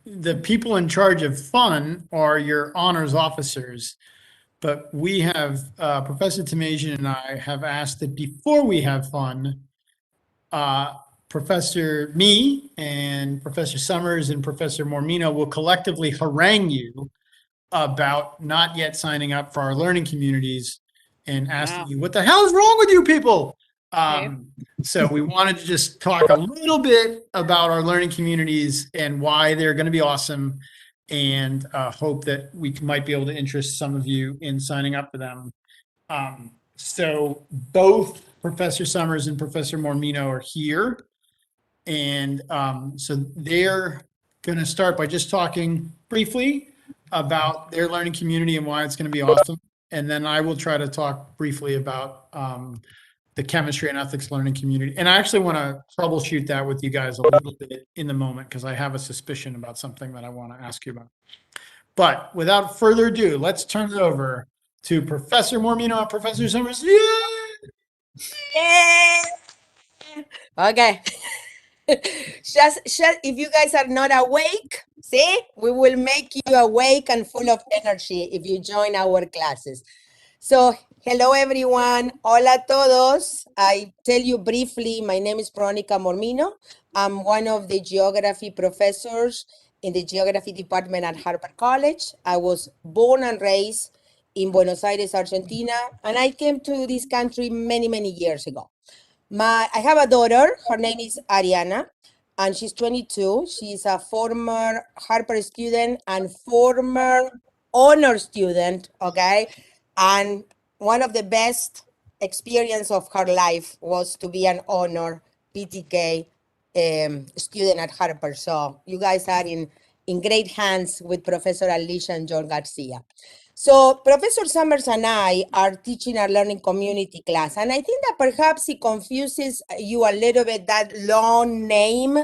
the people in charge of fun are your honors officers. But we have, Professor Tamasian and I have asked that before we have fun, uh, me and Professor Summers and Professor Mormino will collectively harangue you about not yet signing up for our learning communities and asking you, what the hell is wrong with you people? So we wanted to just talk a little bit about our learning communities and why they're going to be awesome, and hope that we might be able to interest some of you in signing up for them. So both Professor Summers and Professor Mormino are here. And so they're going to start by just talking briefly about their learning community and why it's going to be awesome. And then I will try to talk briefly about the chemistry and ethics learning community. And I actually want to troubleshoot that with you guys a little bit in the moment, because I have a suspicion about something that I want to ask you about. But without further ado, let's turn it over to Professor Mormino and Professor Summers. Yeah. Okay. just if you guys are not awake, see, we will make you awake and full of energy if you join our classes. So, hello everyone. Hola todos. I tell you briefly, my name is Veronica Mormino. I'm one of the geography professors in the geography department at Harvard College. I was born and raised in Buenos Aires, Argentina, and I came to this country many, many years ago. I have a daughter. Her name is Ariana, and she's 22. She's a former Harvard student and former honor student. Okay, and one of the best experience of her life was to be an honor PTK student at Harvard. So you guys are in great hands with Professor Alicia and John Garcia. So Professor Summers and I are teaching our learning community class, and I think that perhaps it confuses you a little bit, that long name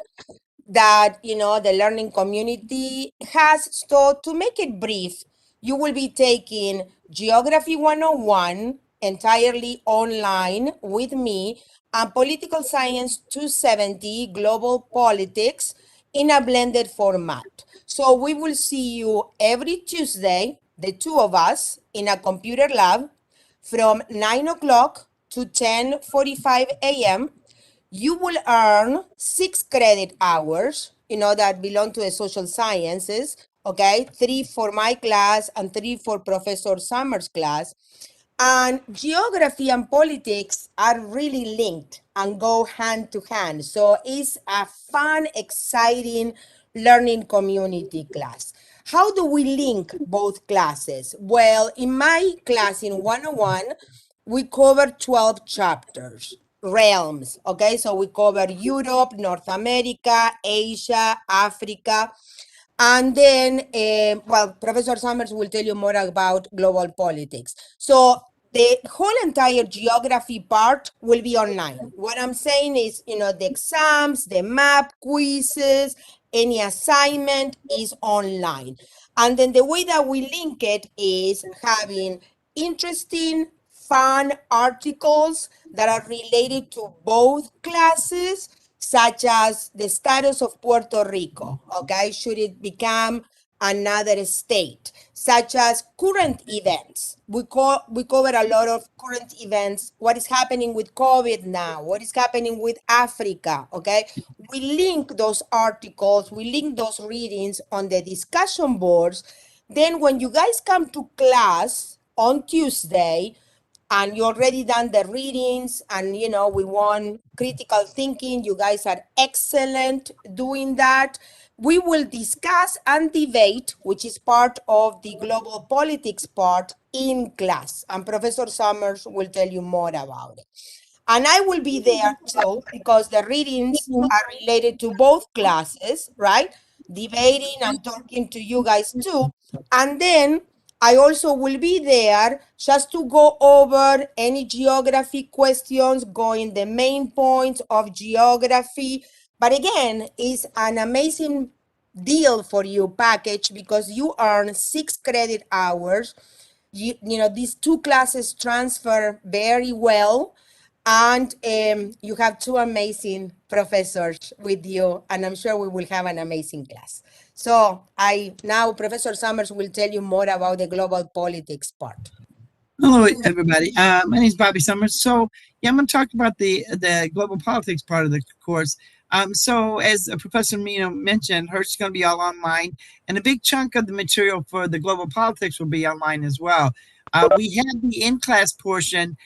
that the learning community has. So to make it brief, you will be taking Geography 101 entirely online with me, and Political Science 270 Global Politics in a blended format. So we will see you every Tuesday, the two of us, in a computer lab from 9 o'clock to 10:45 a.m. You will earn 6 credit hours, that belong to the social sciences, okay? 3 for my class and 3 for Professor Summers' class. And geography and politics are really linked and go hand to hand. So it's a fun, exciting learning community class. How do we link both classes? Well, in my class in 101, we cover 12 chapters, realms, okay? So we cover Europe, North America, Asia, Africa, and then, Professor Summers will tell you more about global politics. So the whole entire geography part will be online. What I'm saying is, the exams, the map quizzes, any assignment is online. And then the way that we link it is having interesting, fun articles that are related to both classes, such as the status of Puerto Rico, okay? Should it become another state? Such as current events. We cover a lot of current events. What is happening with COVID now? What is happening with Africa, okay? We link those articles, we link those readings on the discussion boards. Then when you guys come to class on Tuesday, and you already done the readings, and we want critical thinking, you guys are excellent doing that, we will discuss and debate, which is part of the global politics part, in class, and Professor Summers will tell you more about it. And I will be there too, because the readings are related to both classes, right? Debating and talking to you guys too. And then I also will be there just to go over any geography questions, going the main points of geography. But again, it's an amazing deal for you package, because you earn 6 credit hours. These two classes transfer very well. And you have two amazing professors with you, and I'm sure we will have an amazing class. So now Professor Summers will tell you more about the global politics part. Hello, everybody. My name is Bobby Summers. So, yeah, I'm going to talk about the global politics part of the course. So, as Professor Mino mentioned, hers is going to be all online, and a big chunk of the material for the global politics will be online as well. We have the in-class portion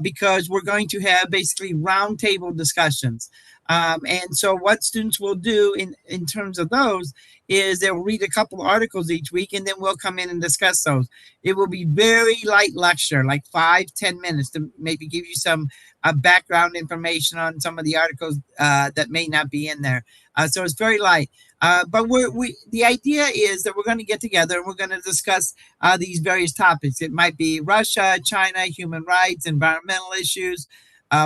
because we're going to have basically roundtable discussions. And so, what students will do in terms of those is they'll read a couple articles each week, and then we'll come in and discuss those. It will be very light lecture, like 5-10 minutes, to maybe give you some background information on some of the articles that may not be in there. So it's very light. But the idea is that we're going to get together and we're going to discuss these various topics. It might be Russia, China, human rights, environmental issues,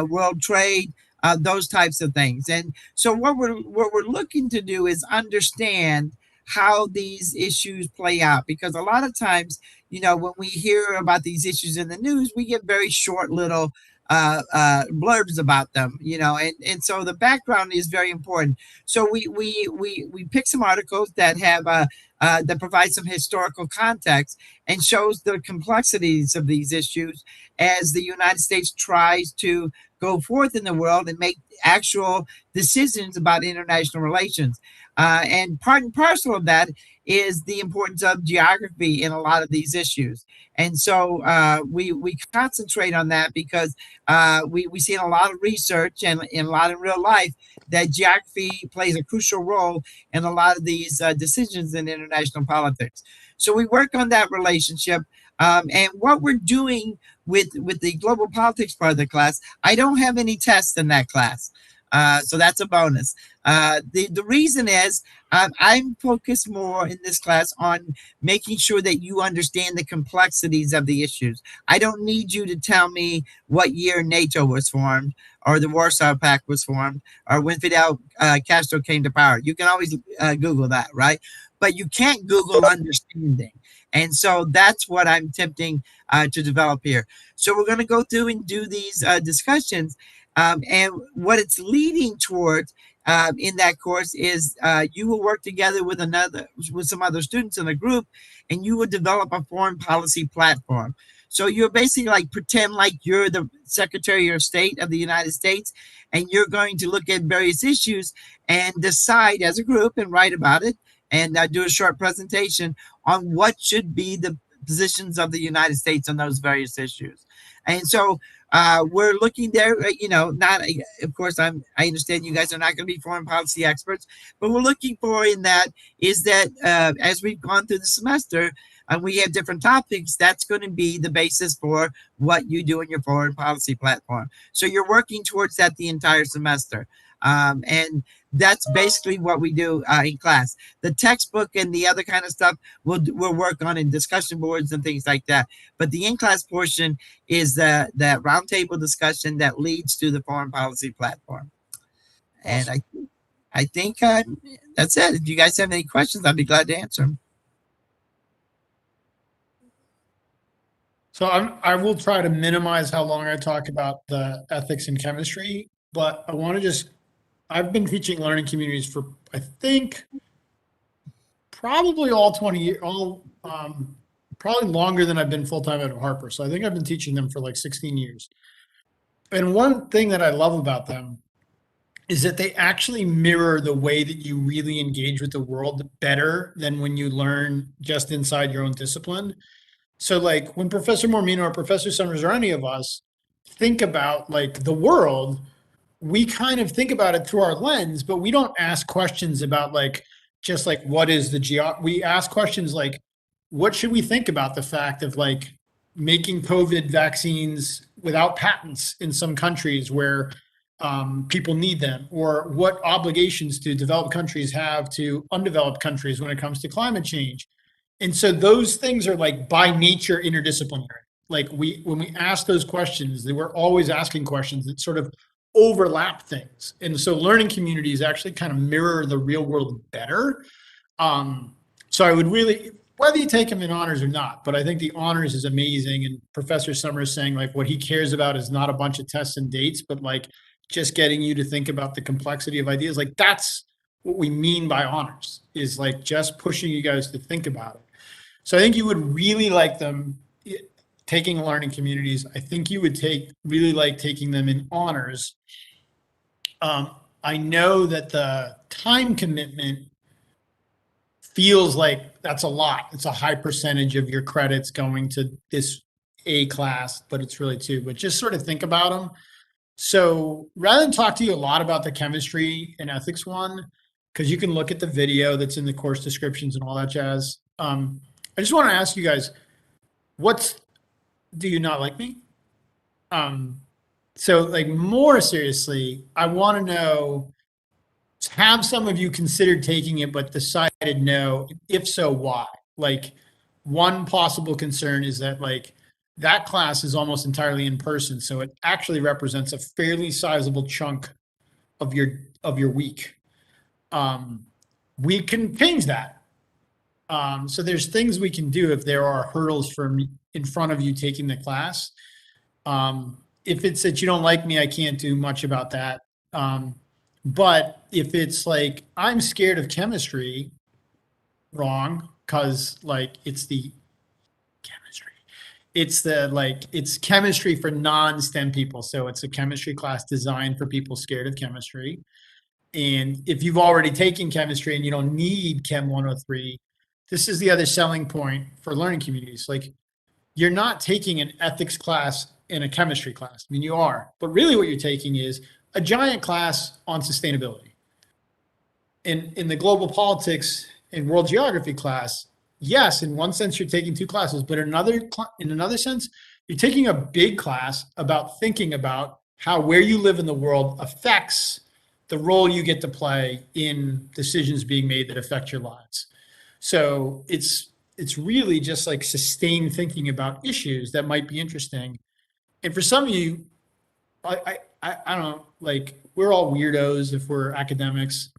world trade, those types of things. And so what we're looking to do is understand how these issues play out, because a lot of times, when we hear about these issues in the news, we get very short little blurbs about them, and so the background is very important. So we pick some articles that have that provide some historical context and shows the complexities of these issues as the United States tries to go forth in the world and make actual decisions about international relations. And part and parcel of that is the importance of geography in a lot of these issues. And so we concentrate on that because we see in a lot of research and in a lot of real life that geography plays a crucial role in a lot of these decisions in international politics. So we work on that relationship. And what we're doing with the global politics part of the class, I don't have any tests in that class. So that's a bonus. The reason is I'm focused more in this class on making sure that you understand the complexities of the issues. I don't need you to tell me what year NATO was formed, or the Warsaw Pact was formed, or when Fidel Castro came to power. You can always Google that, right? But you can't Google understanding. And so that's what I'm attempting to develop here. So we're going to go through and do these discussions. And what it's leading towards in that course is you will work together with some other students in a group, and you will develop a foreign policy platform. So you're basically like pretend like you're the Secretary of State of the United States, and you're going to look at various issues and decide as a group and write about it and do a short presentation on what should be the positions of the United States on those various issues. And so we're looking there, not, of course, I understand you guys are not going to be foreign policy experts, but we're looking for in that is that as we've gone through the semester and we have different topics, that's going to be the basis for what you do in your foreign policy platform. So you're working towards that the entire semester. And that's basically what we do in class. The textbook and the other kind of stuff we'll work on in discussion boards and things like that. But the in-class portion is that roundtable discussion that leads to the foreign policy platform. And I think that's it. If you guys have any questions, I'd be glad to answer them. So I will try to minimize how long I talk about the ethics in chemistry, but I want to I've been teaching learning communities for, I think, probably all 20 years, probably longer than I've been full-time at Harper. So I think I've been teaching them for like 16 years. And one thing that I love about them is that they actually mirror the way that you really engage with the world better than when you learn just inside your own discipline. So like when Professor Mormino or Professor Summers or any of us think about like the world, we kind of think about it through our lens, but we don't ask questions about like, just like, what is we ask questions like, what should we think about the fact of like making COVID vaccines without patents in some countries where people need them, or what obligations do developed countries have to undeveloped countries when it comes to climate change? And so those things are like by nature interdisciplinary. Like when we ask those questions, they were always asking questions that sort of overlap things. And so learning communities actually kind of mirror the real world better. So I would really, whether you take them in honors or not, but I think the honors is amazing. And Professor Summers saying like what he cares about is not a bunch of tests and dates, but like just getting you to think about the complexity of ideas. Like that's what we mean by honors, is like just pushing you guys to think about it. So I think you would really like them taking learning communities. I think you would really like taking them in honors. I know that the time commitment feels like that's a lot. It's a high percentage of your credits going to this A class, but it's really two. But just sort of think about them. So rather than talk to you a lot about the chemistry and ethics one, because you can look at the video that's in the course descriptions and all that jazz. I just want to ask you guys, do you not like me? So like more seriously, I want to know, have some of you considered taking it but decided no? If so, why? Like one possible concern is that like that class is almost entirely in person, so it actually represents a fairly sizable chunk of your week. We can change that. So there's things we can do if there are hurdles from in front of you taking the class. If it's that you don't like me, I can't do much about that. But if it's like, I'm scared of chemistry, wrong, because like it's the chemistry. It's chemistry for non-STEM people. So it's a chemistry class designed for people scared of chemistry. And if you've already taken chemistry and you don't need Chem 103, this is the other selling point for learning communities. Like you're not taking an ethics class in a chemistry class. I mean, you are, but really what you're taking is a giant class on sustainability. In the global politics and world geography class, yes, in one sense you're taking two classes, but in another sense, you're taking a big class about thinking about how where you live in the world affects the role you get to play in decisions being made that affect your lives. So it's really just like sustained thinking about issues that might be interesting. And for some of you, I don't know, like we're all weirdos if we're academics.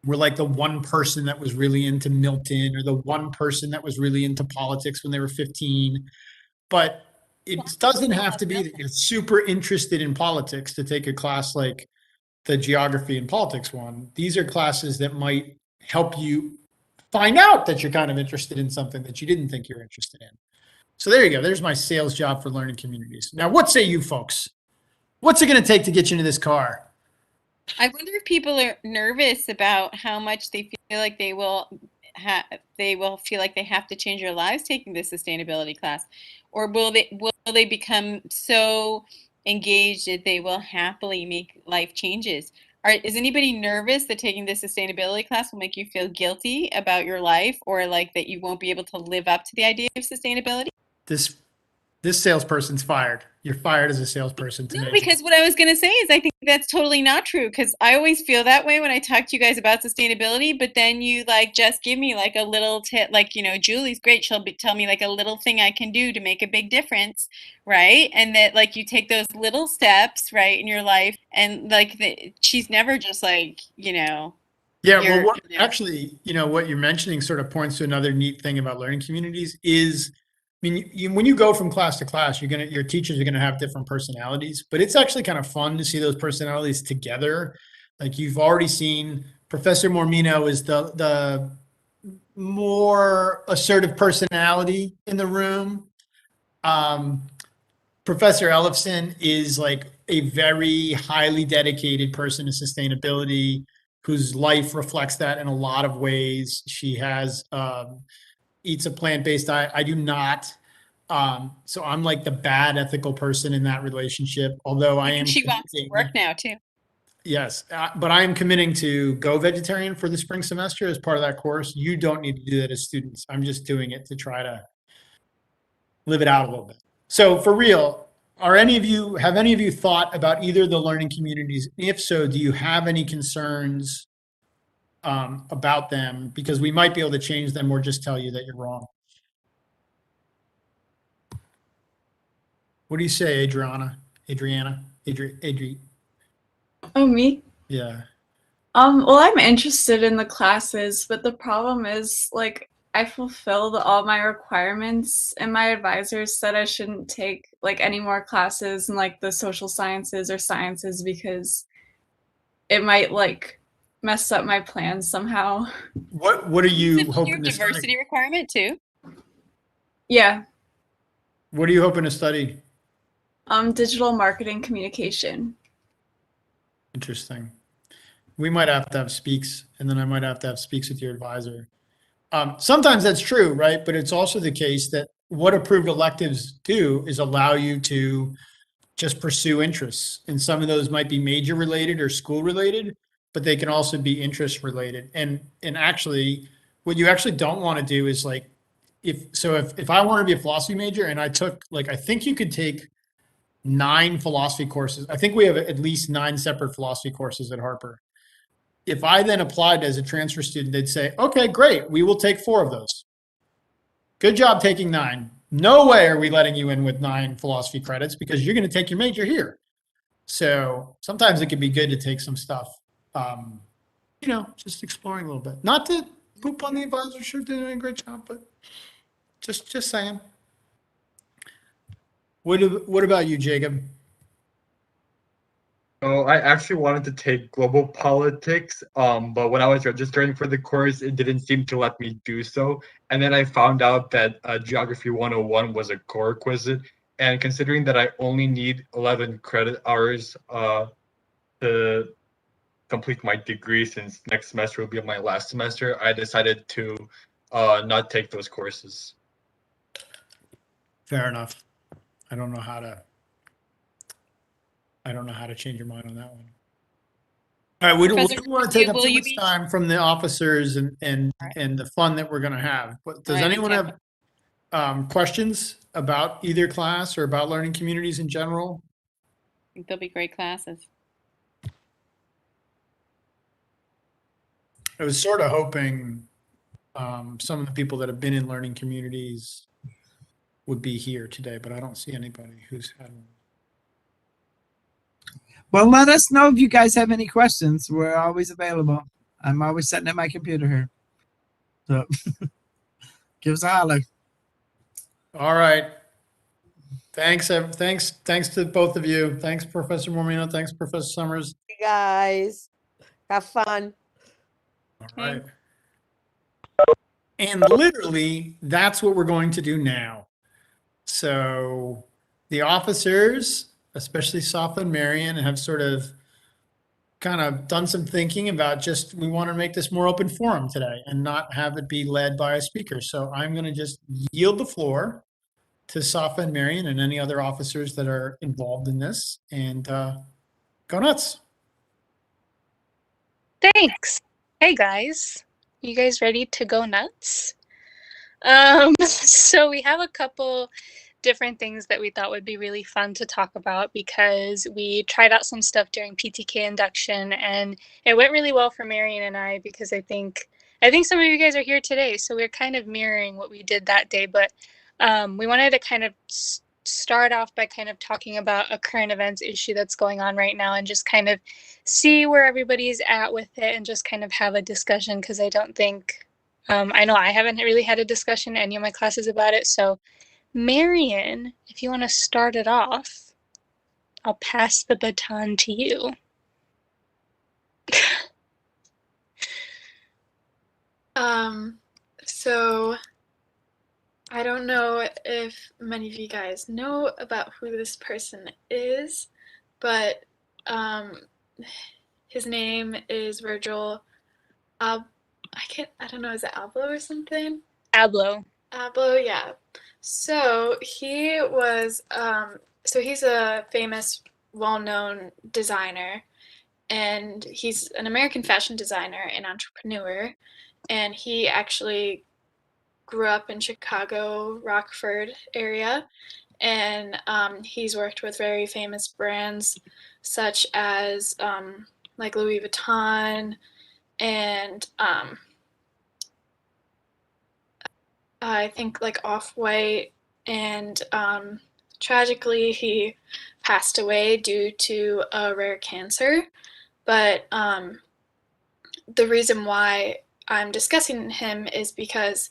We're like the one person that was really into Milton or the one person that was really into politics when they were 15. But it doesn't have to be that you're super interested in politics to take a class like the geography and politics one. These are classes that might help you find out that you're kind of interested in something that you didn't think you were interested in. So there you go. There's my sales job for learning communities. Now, what say you folks? What's it going to take to get you into this car? I wonder if people are nervous about how much they feel like they will feel like they have to change their lives taking this sustainability class, or will they become so engaged that they will happily make life changes? Is anybody nervous that taking this sustainability class will make you feel guilty about your life, or like that you won't be able to live up to the idea of sustainability? This salesperson's fired. You're fired as a salesperson today. No, because what I was going to say is I think that's totally not true, because I always feel that way when I talk to you guys about sustainability, but then you like just give me like a little tip, like, you know, Julie's great. She'll tell me like a little thing I can do to make a big difference, right? And that like you take those little steps, right, in your life, and like she's never just like, you know. Yeah, well, actually, you know, what you're mentioning sort of points to another neat thing about learning communities is, I mean, when you go from class to class, your teachers are gonna have different personalities, but it's actually kind of fun to see those personalities together. Like you've already seen Professor Mormino is the more assertive personality in the room. Professor Ellefson is like a very highly dedicated person to sustainability, whose life reflects that in a lot of ways. She has eats a plant-based diet. I do not. So I'm like the bad ethical person in that relationship, although I am. She wants to work now too. Yes, but I am committing to go vegetarian for the spring semester as part of that course. You don't need to do that as students. I'm just doing it to try to live it out a little bit. So for real, have any of you thought about either of the learning communities? If so, do you have any concerns about them? Because we might be able to change them or just tell you that you're wrong. What do you say, Adriana? Adri? Oh, me? Yeah. Well, I'm interested in the classes, but the problem is, like, I fulfilled all my requirements, and my advisors said I shouldn't take like any more classes in like the social sciences or sciences because it might like mess up my plans somehow. What are you Your hoping to diversity study? requirement too. Yeah, What are you hoping to study? digital marketing communication. Interesting. We might have to have speaks, and then I might have to have speaks with your advisor. Sometimes that's true, right? But it's also the case that what approved electives do is allow you to just pursue interests. And some of those might be major related or school related, but they can also be interest related. And actually, what you actually don't want to do is like, if I want to be a philosophy major and I took like, I think you could take 9 philosophy courses. I think we have at least 9 separate philosophy courses at Harper. If I then applied as a transfer student, they'd say, okay, great, we will take 4 of those. Good job taking 9. No way are we letting you in with 9 philosophy credits because you're going to take your major here. So sometimes it can be good to take some stuff, just exploring a little bit. Not to poop on the advisor, sure doing a great job, but just saying. What about you, Jacob? Oh, I actually wanted to take global politics, but when I was registering for the course, it didn't seem to let me do so. And then I found out that Geography 101 was a core requisite. And considering that I only need 11 credit hours to complete my degree, since next semester will be my last semester, I decided to not take those courses. Fair enough. I don't know how to change your mind on that one. All right, we don't want to take up too much time from the officers and the fun that we're going to have. But does anyone have questions about either class or about learning communities in general? I think they'll be great classes. I was sort of hoping some of the people that have been in learning communities would be here today, but I don't see anybody who's had one. Well, let us know if you guys have any questions. We're always available. I'm always sitting at my computer here. So give us a holler. All right. Thanks to both of you. Thanks, Professor Mormino. Thanks, Professor Summers. Hey guys, have fun. All right. And literally, that's what we're going to do now. So the officers, especially Safa and Marion, have sort of kind of done some thinking about we want to make this more open forum today and not have it be led by a speaker. So I'm going to just yield the floor to Safa and Marion and any other officers that are involved in this, and go nuts. Thanks. Hey guys, you guys ready to go nuts? So we have a couple different things that we thought would be really fun to talk about because we tried out some stuff during PTK induction and it went really well for Marion and I because I think some of you guys are here today, so we're kind of mirroring what we did that day, but we wanted to kind of start off by kind of talking about a current events issue that's going on right now and just kind of see where everybody's at with it and just kind of have a discussion because I don't think I know I haven't really had a discussion in any of my classes about it. So Marion, if you want to start it off, I'll pass the baton to you. So I don't know if many of you guys know about who this person is, but his name is Virgil. I don't know, is it Abloh or something? Abloh. Abloh, yeah. So he was, so he's a famous, well-known designer, and he's an American fashion designer and entrepreneur, and he actually grew up in Chicago, Rockford area, and he's worked with very famous brands such as like Louis Vuitton and I think like Off-White, and tragically he passed away due to a rare cancer. But the reason why I'm discussing him is because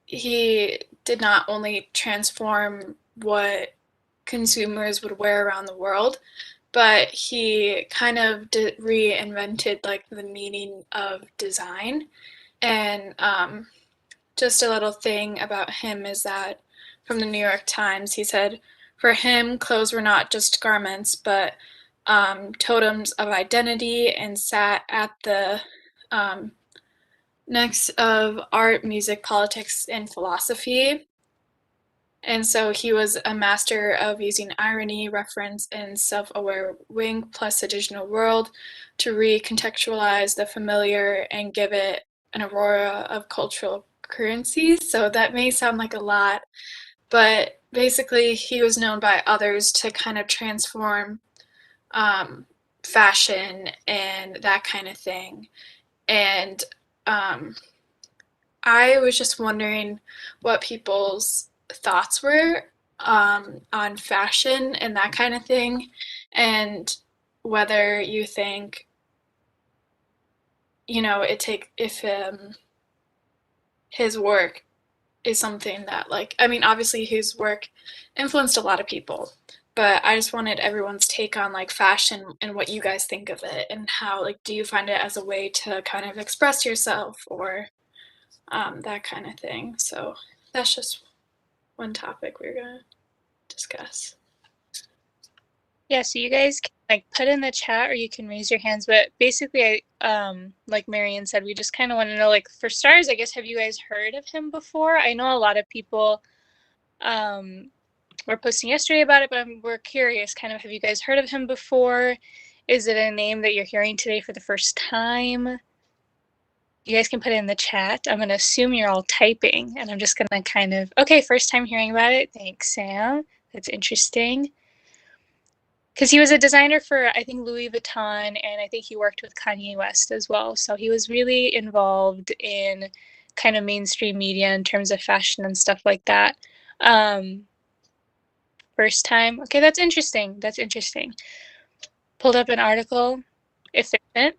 he did not only transform what consumers would wear around the world, but he kind of reinvented like the meaning of design. And just a little thing about him is that from the New York Times, he said, for him, clothes were not just garments, but totems of identity, and sat at the next of art, music, politics, and philosophy. And so he was a master of using irony, reference, and self-aware wink plus additional world to recontextualize the familiar and give it an aurora of cultural currency. So that may sound like a lot, but basically he was known by others to kind of transform fashion and that kind of thing. And I was just wondering what people's thoughts were on fashion and that kind of thing, and whether you think, you know, if his work is something that, like, I mean, obviously his work influenced a lot of people, but I just wanted everyone's take on like fashion and what you guys think of it, and how, like, do you find it as a way to kind of express yourself, or that kind of thing. So that's just one topic we're gonna discuss. Yeah, so you guys can like put in the chat or you can raise your hands, but basically like Marian said, we just kind of want to know, like, for starters, I guess, have you guys heard of him before? I know a lot of people were posting yesterday about it, but we're curious, kind of, have you guys heard of him before? Is it a name that you're hearing today for the first time? You guys can put it in the chat. I'm going to assume you're all typing, and I'm just going to kind of, okay, first time hearing about it. Thanks, Sam. That's interesting. Because he was a designer for, I think, Louis Vuitton, and I think he worked with Kanye West as well. So he was really involved in kind of mainstream media in terms of fashion and stuff like that. First time. Okay, that's interesting. That's interesting. Pulled up an article. Efficient.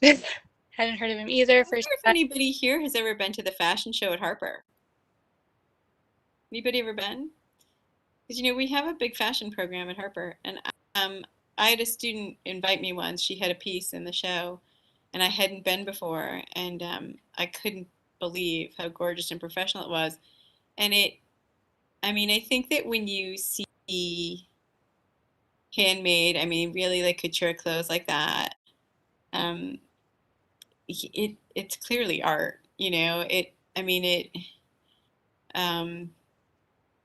Hadn't heard of him either. I wonder First if anybody here has ever been to the fashion show at Harper. Anybody ever been? Because, you know, we have a big fashion program at Harper, and I had a student invite me once. She had a piece in the show, and I hadn't been before, and I couldn't believe how gorgeous and professional it was. And I mean, I think that when you see handmade, I mean, really like couture clothes like that, it's clearly art, you know. Um,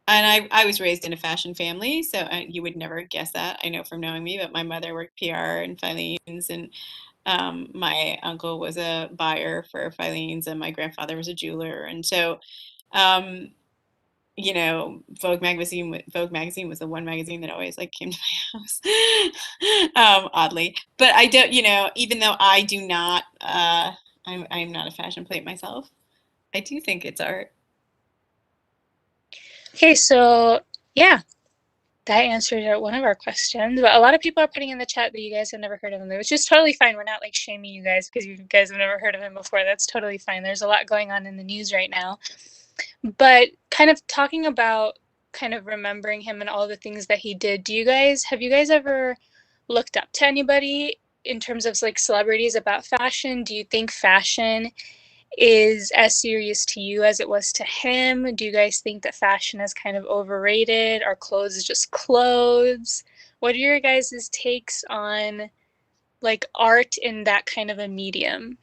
and I was raised in a fashion family, so you would never guess that. I know from knowing me, but my mother worked PR and Filene's, and my uncle was a buyer for Filene's, and my grandfather was a jeweler. And so, you know, Vogue magazine was the one magazine that always like came to my house, oddly. But I don't, you know, even though I do not, I'm not a fashion plate myself, I do think it's art. Okay, so yeah, that answered one of our questions. But a lot of people are putting in the chat that you guys have never heard of him, which is totally fine. We're not like shaming you guys because you guys have never heard of him before. That's totally fine. There's a lot going on in the news right now. But kind of talking about kind of remembering him and all the things that he did, have you guys ever looked up to anybody in terms of like celebrities about fashion? Do you think fashion is as serious to you as it was to him? Do you guys think that fashion is kind of overrated? Are clothes just clothes? What are your guys' takes on like art in that kind of a medium?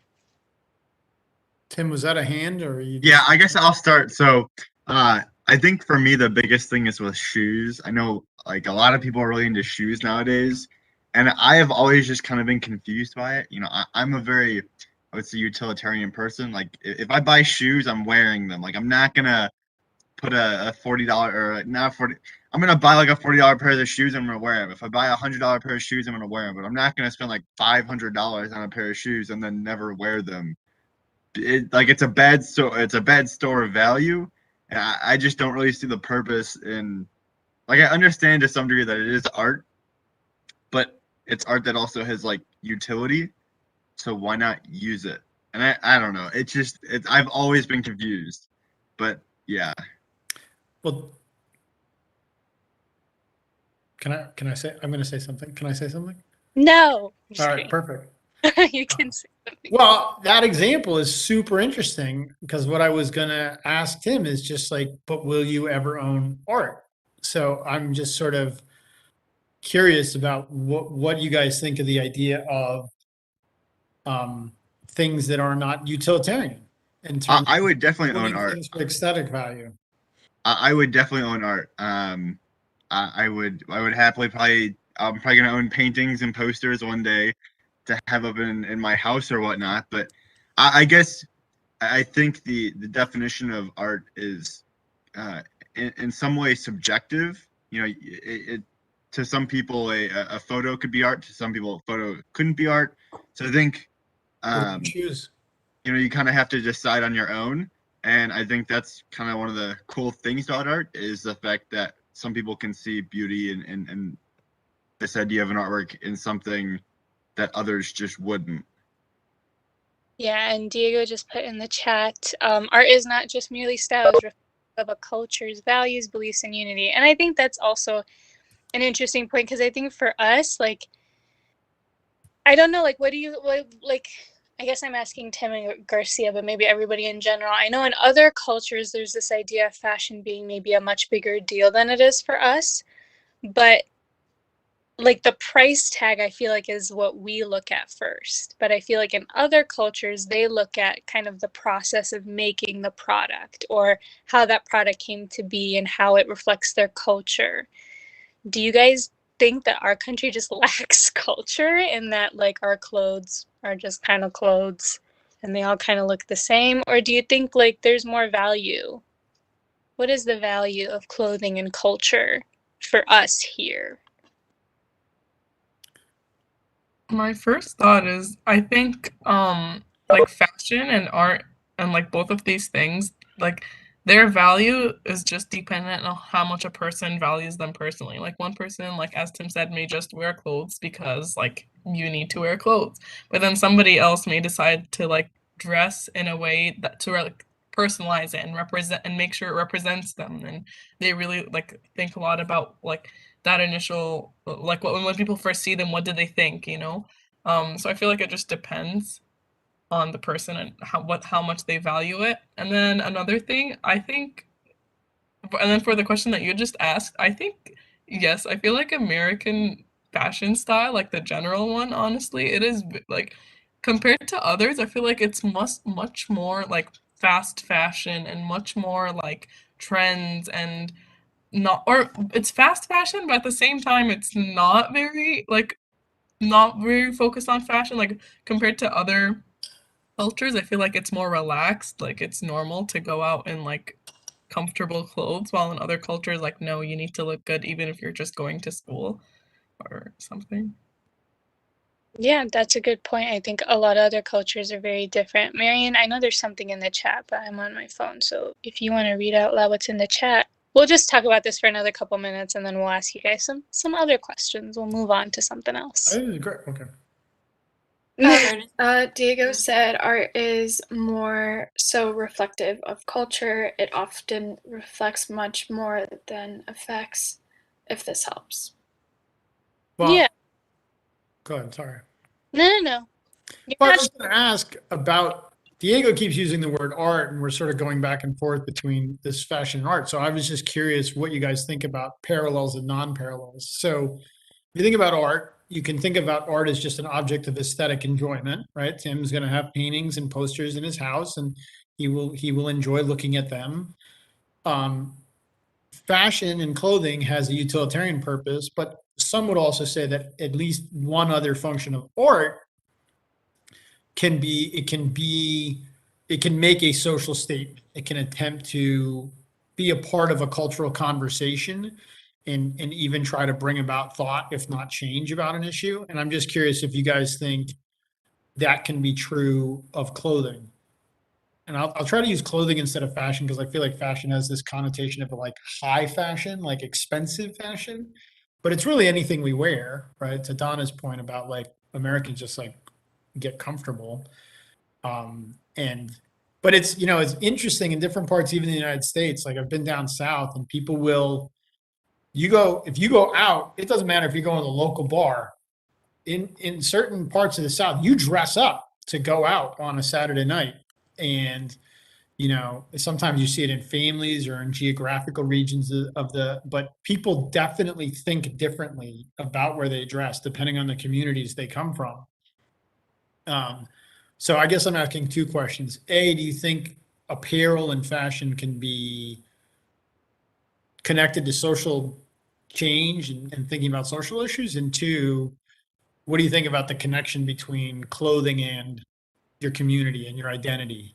Tim, was that a hand or you? Yeah, I guess I'll start. So, I think for me, the biggest thing is with shoes. I know like a lot of people are really into shoes nowadays, and I have always just kind of been confused by it. You know, I'm a very, I would say, utilitarian person. Like if I buy shoes, I'm wearing them. Like I'm not gonna put a $40 or not 40. I'm gonna buy like a $40 pair of shoes and I'm gonna wear them. If I buy $100 pair of shoes, I'm gonna wear them. But I'm not gonna spend like $500 on a pair of shoes and then never wear them. It's a bad store of value, and I just don't really see the purpose in, like, I understand to some degree that it is art, but it's art that also has like utility, so why not use it? And I don't know. I've always been confused, but yeah. Well, can I say, I'm going to say something. Can I say something? No. I'm just All right, perfect. kidding. You can say something. Well, that example is super interesting because what I was gonna ask Tim is just like, but will you ever own art? So I'm just sort of curious about what you guys think of the idea of things that are not utilitarian in terms I of would definitely own owning art. things for aesthetic value. I would definitely own art. I would happily probably I'm probably gonna own paintings and posters one day to have up in my house or whatnot. But I guess I think the definition of art is in some way subjective. You know, it to some people a photo could be art. To some people, a photo couldn't be art. So I think What do you choose? you know, you kind of have to decide on your own. And I think that's kind of one of the cool things about art is the fact that some people can see beauty in this idea of an artwork in something that others just wouldn't. Yeah, and Diego just put in the chat, art is not just merely styles of a culture's values, beliefs, and unity. And I think that's also an interesting point because I think for us, like, I don't know, like, like, I guess I'm asking Tim and Garcia, but maybe everybody in general. I know in other cultures, there's this idea of fashion being maybe a much bigger deal than it is for us. But like the price tag, I feel like is what we look at first. But I feel like in other cultures, they look at kind of the process of making the product or how that product came to be and how it reflects their culture. Do you guys think that our country just lacks culture in that like our clothes are just kind of clothes and they all kind of look the same? Or do you think like there's more value? What is the value of clothing and culture for us here? My first thought is I think like fashion and art and like both of these things, like their value is just dependent on how much a person values them personally. Like one person, like as Tim said, may just wear clothes because like you need to wear clothes. But then somebody else may decide to like dress in a way that to like personalize it and represent and make sure it represents them. And they really like think a lot about like that initial like when people first see them, what do they think, you know? So I feel like it just depends on the person and how much they value it. And then another thing, I think, and then for the question that you just asked, I think yes, I feel like American fashion style, like the general one, honestly, it is like compared to others, I feel like it's much more like fast fashion and much more like trends and not or it's fast fashion, but at the same time it's not very focused on fashion like compared to other cultures. I feel like it's more relaxed, like it's normal to go out in like comfortable clothes, while in other cultures like no, you need to look good even if you're just going to school or something. Yeah, that's a good point. I think a lot of other cultures are very different. Marion, I know there's something in the chat, but I'm on my phone. So if you want to read out loud what's in the chat, we'll just talk about this for another couple minutes and then we'll ask you guys some other questions. We'll move on to something else. Oh, great. Okay. Diego said art is more so reflective of culture. It often reflects much more than affects, if this helps. Well, Yeah. go ahead. Sorry. No. Well, I was going to ask about Diego keeps using the word art, and we're sort of going back and forth between this fashion and art. So I was just curious what you guys think about parallels and non-parallels. So if you think about art, you can think about art as just an object of aesthetic enjoyment, right? Tim's going to have paintings and posters in his house, and he will enjoy looking at them. Fashion and clothing has a utilitarian purpose, but some would also say that at least one other function of art can be it can make a social statement. It can attempt to be a part of a cultural conversation and even try to bring about thought, if not change, about an issue. And I'm just curious if you guys think that can be true of clothing. And I'll try to use clothing instead of fashion because I feel like fashion has this connotation of like high fashion, like expensive fashion, but it's really anything we wear, right? To Donna's point about like Americans just like get comfortable. But it's, you know, it's interesting in different parts, even in the United States. Like I've been down south and people will, if you go out, it doesn't matter if you go in the local bar. In certain parts of the South, you dress up to go out on a Saturday night. And, you know, sometimes you see it in families or in geographical regions but people definitely think differently about where they dress depending on the communities they come from. So I guess I'm asking two questions. A, do you think apparel and fashion can be connected to social change and thinking about social issues? And two, what do you think about the connection between clothing and your community and your identity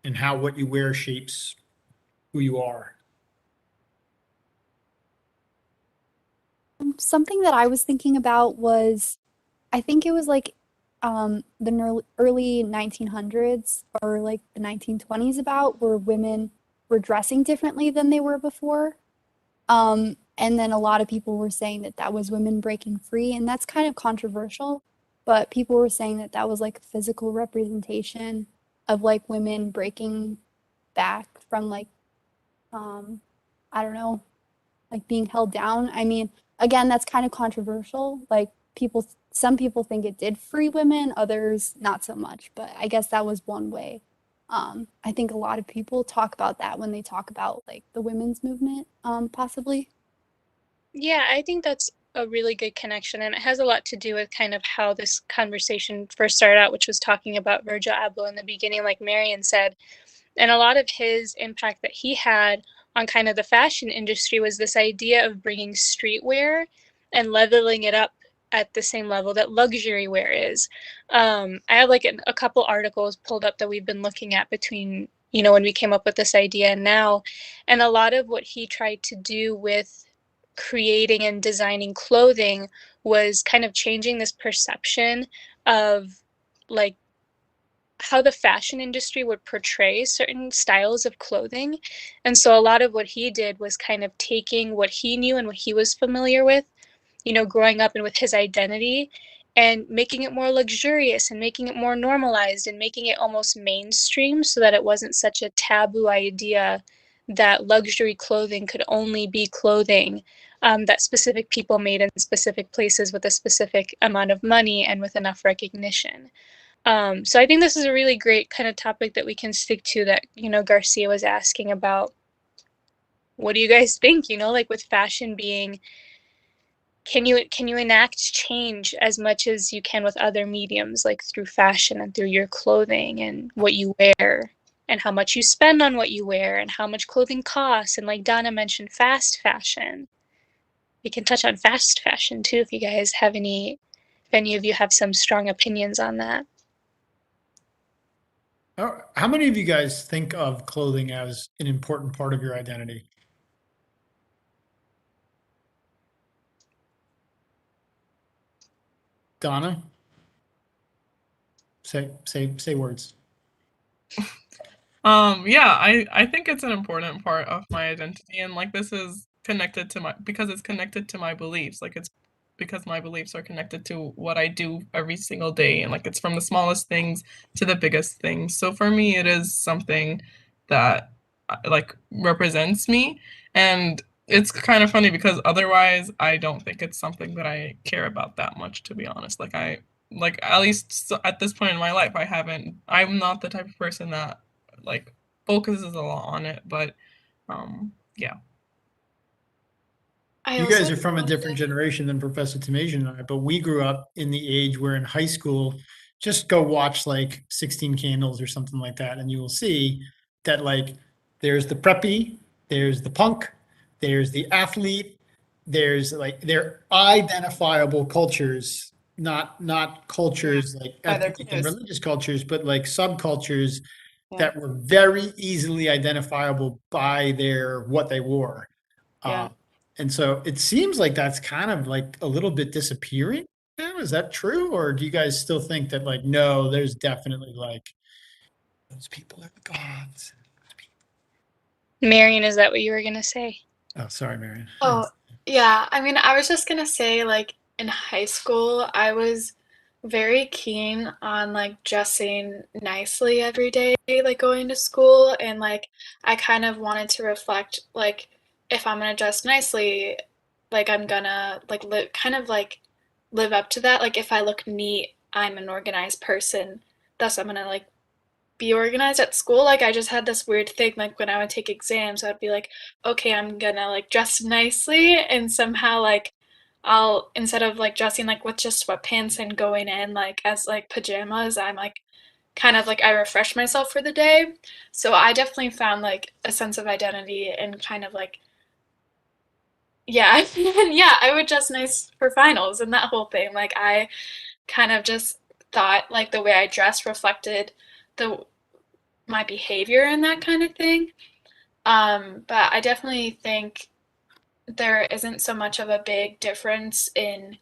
and how what you wear shapes who you are? Something that I was thinking about was, I think it was like the early 1900s or like the 1920s about where women were dressing differently than they were before. And then a lot of people were saying that that was women breaking free, and that's kind of controversial, but people were saying that that was like a physical representation of like women breaking back from like, I don't know, like being held down. I mean, again, that's kind of controversial. Like some people think it did free women, others not so much. But I guess that was one way. I think a lot of people talk about that when they talk about like the women's movement, possibly. Yeah, I think that's a really good connection, and it has a lot to do with kind of how this conversation first started out, which was talking about Virgil Abloh in the beginning, like Marion said. And a lot of his impact that he had on kind of the fashion industry was this idea of bringing streetwear and leveling it up at the same level that luxury wear is. I have like a couple articles pulled up that we've been looking at between, you know, when we came up with this idea and now. And a lot of what he tried to do with creating and designing clothing was kind of changing this perception of like how the fashion industry would portray certain styles of clothing. And so a lot of what he did was kind of taking what he knew and what he was familiar with, you know, growing up and with his identity, and making it more luxurious and making it more normalized and making it almost mainstream so that it wasn't such a taboo idea that luxury clothing could only be clothing that specific people made in specific places with a specific amount of money and with enough recognition. So I think this is a really great kind of topic that we can stick to, that, you know, Garcia was asking about. What do you guys think, you know, like with fashion being, can you enact change as much as you can with other mediums, like through fashion and through your clothing and what you wear and how much you spend on what you wear and how much clothing costs? And like Donna mentioned, fast fashion. We can touch on fast fashion too if you guys have if any of you have some strong opinions on that. How many of you guys think of clothing as an important part of your identity? Donna? Say words. Yeah, I think it's an important part of my identity, and like this is connected to because it's connected to my beliefs. Like it's because my beliefs are connected to what I do every single day, and like it's from the smallest things to the biggest things. So for me, it is something that like represents me, and it's kind of funny because otherwise I don't think it's something that I care about that much, to be honest. Like at least at this point in my life, I'm not the type of person that like focuses a lot on it, but yeah. You guys are from a different generation than Professor Tamajian and I, but we grew up in the age where in high school, just go watch like 16 Candles or something like that, and you will see that like there's the preppy, there's the punk, there's the athlete, there's like they're identifiable cultures, not cultures like ethnic and religious cultures, but like subcultures that were very easily identifiable by what they wore. And so it seems like that's kind of like a little bit disappearing now. Is that true? Or do you guys still think that like, no, there's definitely like those people are the gods? Marion, is that what you were going to say? Oh, sorry, Marion. Oh, yeah. I mean, I was just gonna say, like, in high school, I was very keen on like dressing nicely every day, like going to school, and like I kind of wanted to reflect like if I'm gonna dress nicely, like I'm gonna like live up to that. Like if I look neat, I'm an organized person. Thus I'm gonna like be organized at school. Like I just had this weird thing like when I would take exams, I'd be like, okay, I'm gonna like dress nicely, and somehow like I'll instead of like dressing like with just sweatpants and going in like as like pajamas, I'm like kind of like I refresh myself for the day. So I definitely found like a sense of identity and kind of like yeah, yeah, I would dress nice for finals and that whole thing. Like I kind of just thought like the way I dressed reflected the my behavior and that kind of thing. But I definitely think there isn't so much of a big difference in,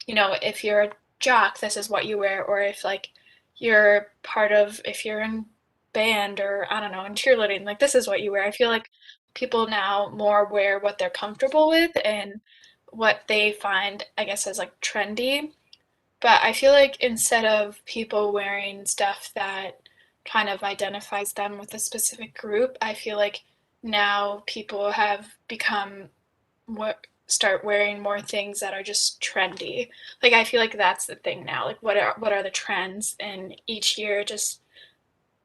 you know, if you're a jock, this is what you wear, or if like you're part of, if you're in band or I don't know, in cheerleading, like this is what you wear. I feel like people now more wear what they're comfortable with and what they find, I guess, as like trendy. But I feel like instead of people wearing stuff that kind of identifies them with a specific group, I feel like now people have become what start wearing more things that are just trendy. Like I feel like that's the thing now. Like what are the trends? And each year just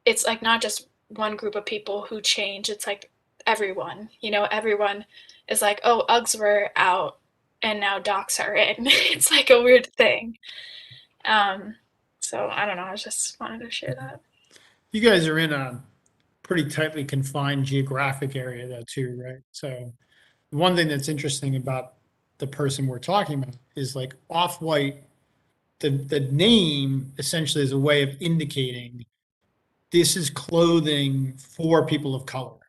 it's like not just one group of people who change, it's like everyone. You know, everyone is like, "Oh, Uggs were out and now docs are in." It's like a weird thing. Um, so I don't know. I just wanted to share that. You guys are in a pretty tightly confined geographic area though too, right? So one thing that's interesting about the person we're talking about is like Off-White, the name essentially is a way of indicating this is clothing for people of color.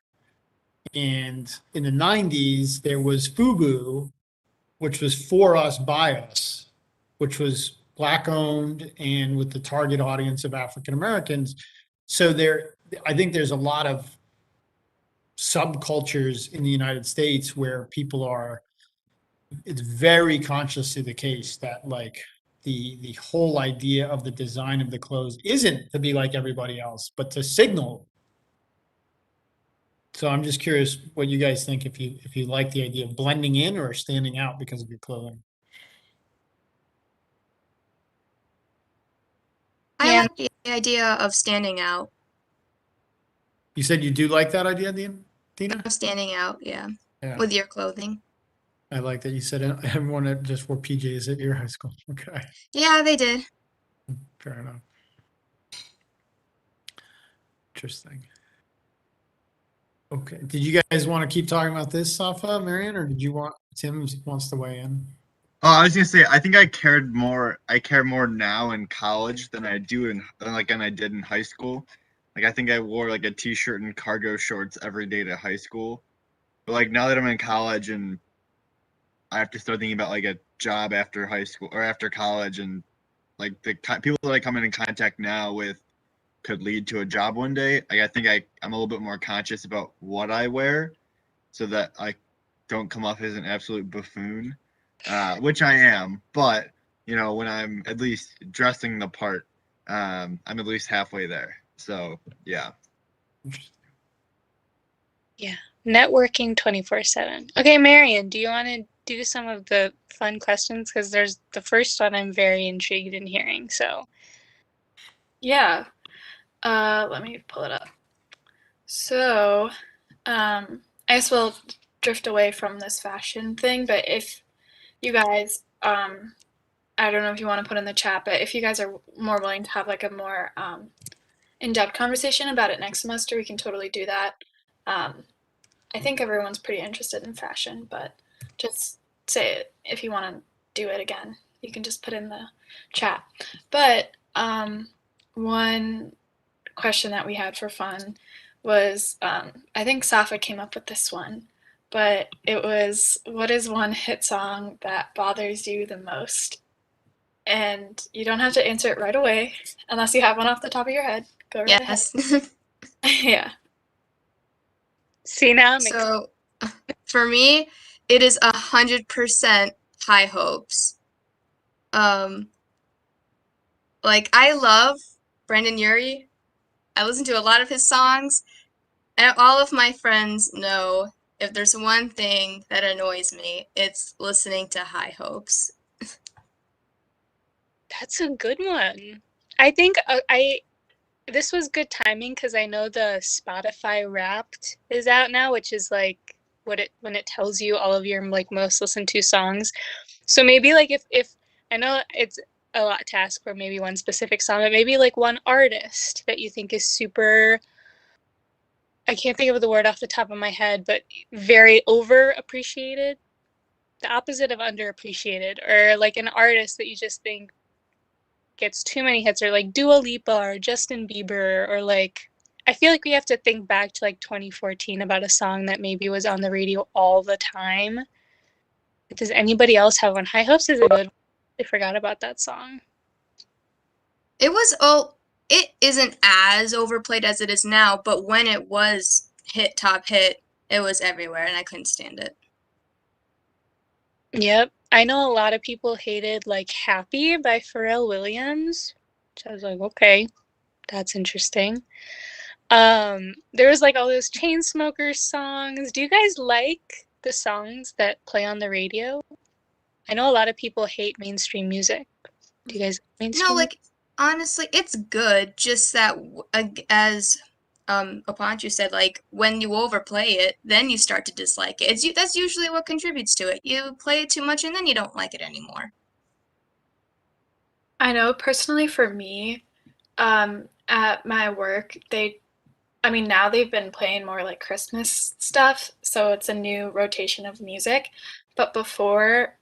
And in the 90s, there was FUBU, which was for us, by us, which was Black owned and with the target audience of African Americans. So I think there's a lot of subcultures in the United States where people are, it's very consciously the case that like the whole idea of the design of the clothes isn't to be like everybody else, but to signal. So I'm just curious what you guys think, if you like the idea of blending in or standing out because of your clothing. I Yeah. like the idea of standing out. You said you do like that idea, Dina? Of standing out, yeah, Yeah, with your clothing. I like that you said everyone that just wore PJs at your high school. Okay, Yeah, they did. fair enough. Interesting. Okay, did you guys want to keep talking about this, Safa, Marion, or did you want Tim wants to weigh in? Oh, I was gonna say, I think I care more now in college than I did in high school. Like I think I wore like a t-shirt and cargo shorts every day to high school. But like now that I'm in college and I have to start thinking about like a job after high school or after college, and like the people that I come in contact now with could lead to a job one day. Like I think I'm a little bit more conscious about what I wear so that I don't come off as an absolute buffoon, which I am. But you know, when I'm at least dressing the part, I'm at least halfway there. So yeah. Yeah. Networking 24/7. Okay, Marion, do you want to do some of the fun questions? Because there's the first one I'm very intrigued in hearing. So Yeah. Let me pull it up. So, I guess we'll drift away from this fashion thing, but if you guys, I don't know if you want to put in the chat, but if you guys are more willing to have like a more in-depth conversation about it next semester, we can totally do that. I think everyone's pretty interested in fashion, but just say it if you want to do it again. You can just put in the chat. But one question that we had for fun was I think Safa came up with this one, but it was, what is one hit song that bothers you the most? And you don't have to answer it right away unless you have one off the top of your head. Go right ahead. Yes. Yeah. see now, So for me, it is 100% High Hopes. Like, I love Brandon Urie. I listen to a lot of his songs, and all of my friends know if there's one thing that annoys me, it's listening to High Hopes. That's a good one. I think this was good timing because I know the Spotify Wrapped is out now, which is like when it tells you all of your like most listened to songs. So maybe like if I know it's a lot to ask for maybe one specific song, but maybe like one artist that you think is super, I can't think of the word off the top of my head, but very overappreciated, the opposite of underappreciated, or like an artist that you just think gets too many hits, or like Dua Lipa or Justin Bieber, or like I feel like we have to think back to like 2014 about a song that maybe was on the radio all the time. Does anybody else have one? High Hopes is a good one. I forgot about that song. It isn't as overplayed as it is now, but when it was top hit, it was everywhere and I couldn't stand it. Yep. I know a lot of people hated like Happy by Pharrell Williams, which I was like, okay, that's interesting. There was like all those Chainsmokers songs. Do you guys like the songs that play on the radio? I know a lot of people hate mainstream music. Do you guys like mainstream? No, like honestly, it's good. Just that as Apanchu said, like when you overplay it, then you start to dislike it. That's usually what contributes to it. You play it too much and then you don't like it anymore. I know personally for me, at my work, now they've been playing more like Christmas stuff, so it's a new rotation of music. But before,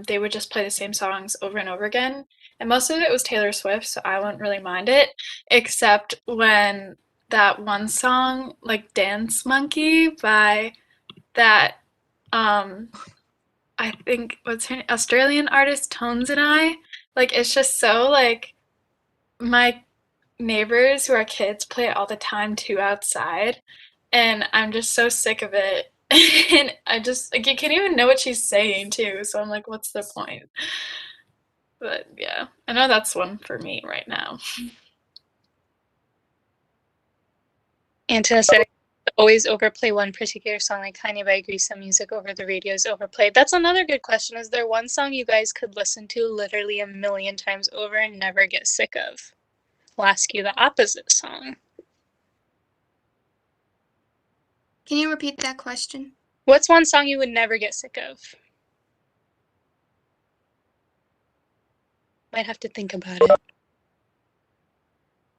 they would just play the same songs over and over again. And most of it was Taylor Swift, so I wouldn't really mind it, except when that one song, like Dance Monkey by that, I think, what's her name? Australian artist, Tones and I. Like, it's just so, like, my neighbors who are kids play it all the time too outside, and I'm just so sick of it. And I just, like, you can't even know what she's saying, too, so I'm like, what's the point? But, yeah, I know that's one for me right now. Antonella said, always overplay one particular song. Like Kanye, but I agree some music over the radio is overplayed. That's another good question. Is there one song you guys could listen to literally a million times over and never get sick of? I'll ask you the opposite song. Can you repeat that question? What's one song you would never get sick of? Might have to think about it.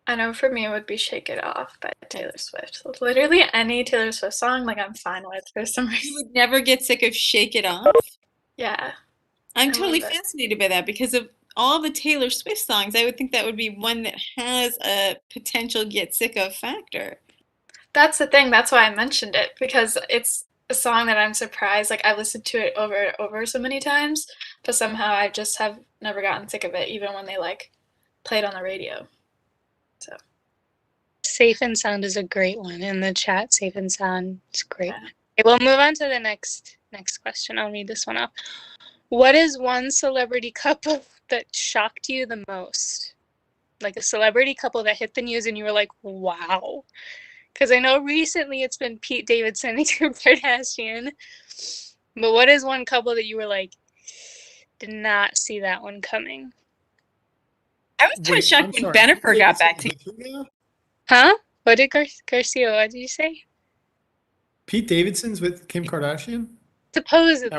I know for me it would be Shake It Off by Taylor Swift. Literally any Taylor Swift song, like, I'm fine with for some reason. You would never get sick of Shake It Off? Yeah. I'm totally love it. fascinated by that because of all the Taylor Swift songs. I would think that would be one that has a potential get sick of factor. That's the thing. That's why I mentioned it, because it's a song that I'm surprised. Like, I've listened to it over and over so many times, but somehow I just have never gotten sick of it, even when they, like, play it on the radio. So. Safe and Sound is a great one. In the chat, Safe and Sound is great. Yeah. Okay, we'll move on to the next question. I'll read this one off. What is one celebrity couple that shocked you the most? Like a celebrity couple that hit the news and you were like, wow. Because I know recently it's been Pete Davidson and Kim Kardashian. But what is one couple that you were like, did not see that one coming? I was kind of shocked when Bennifer got back to. Huh? What did Garcia? What did you say? Pete Davidson's with Kim Kardashian? Supposedly.